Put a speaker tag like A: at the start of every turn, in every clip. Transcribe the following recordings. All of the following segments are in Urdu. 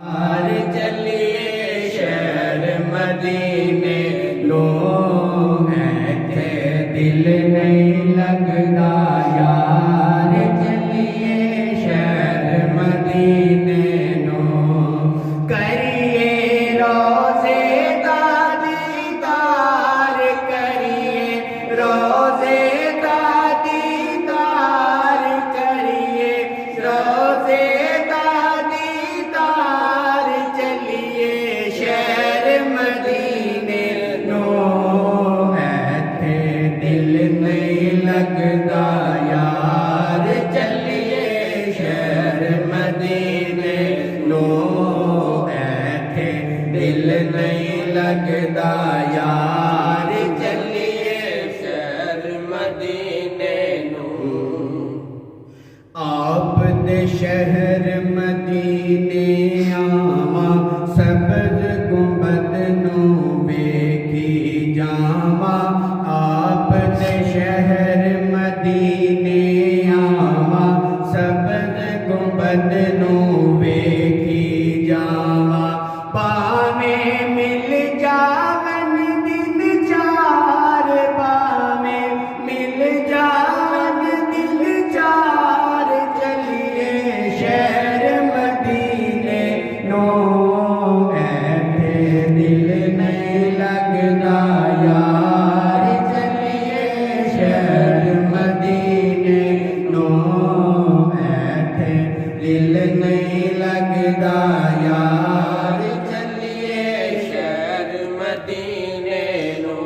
A: یار چلیے شہر مدینے نو ایتھے دل نہیں لگدا یار چلیے شہر مدینے نو کریے روزے دا دیدار کریے روزے دا دیدار کریے روزے لگدا یار چلیے شہر مدینے نو ایتھے دل نہیں لگدا یار چلیے شہر مدینے نو آپ دے شہر مدینے آواں سبز گنبد نو ویکھی جاواں آپ دے شہر مدینے آواں سبز گنبد نو ویکھی جاواں پاویں مل جاون دل چار پاویں مل جاون دل چار چلیے شہر مدینے نو ایتھے دل نہیں لگدا یار چلیے شہر مدینے نو ایتھے دل نہیں لگدا یار چلیے شہر مدینے نو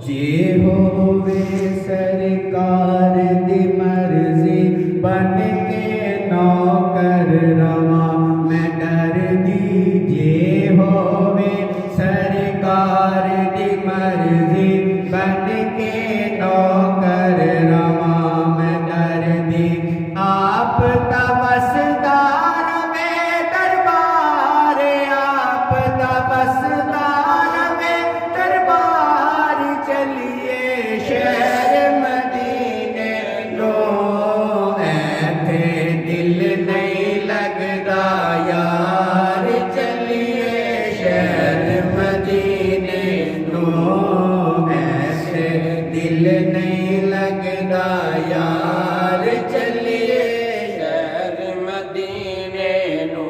A: جے ہووے سرکار دی مرضی بن کے نوکر رواں میں ڈردی جے ہووے سرکار دی مرضی بن کے نوکر رواں میں ڈردی آپ دا وسدار میں دربار آپ دا وسدار میں دربار چلیے شہر مدینے نو ایتھے دل نہیں لگدا یار چلیے شہر مدینے نو ایتھے دل نہیں لگدا یار چلیے شہر مدینے نو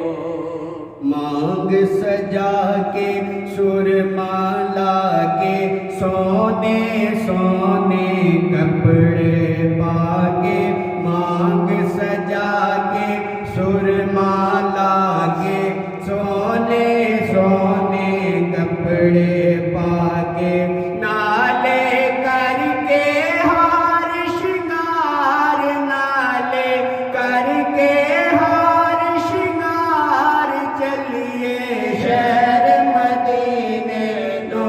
A: مانگ سجا کے سرما لا کے سونے سونے کپڑے پا کے مانگ سجا کے سرما لا کے سونے سونے کپڑے پا کے نالے کر کے ہار شنگار نالے کر کے ہار شنگار چلیے شہر مدینے نو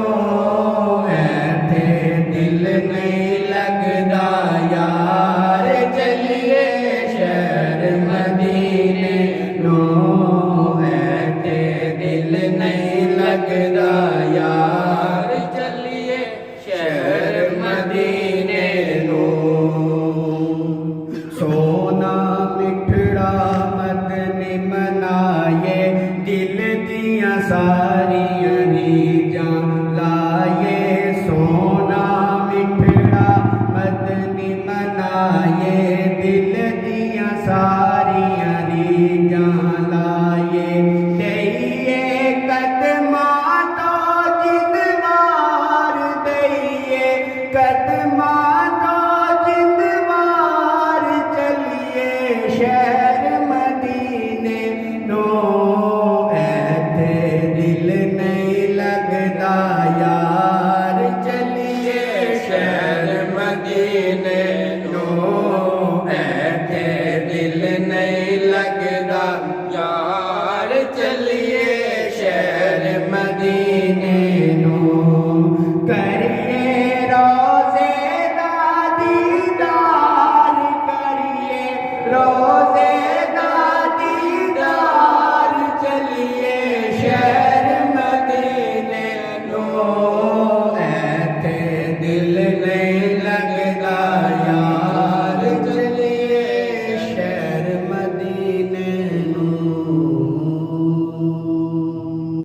A: ایتھے دل نہیں لگدا یار چلیے شہر مدینے نو ایتھے دل نہیں لگدا یار چلیے شہر مدینے نو سونا مٹھڑا مدنی منائے دل دیاں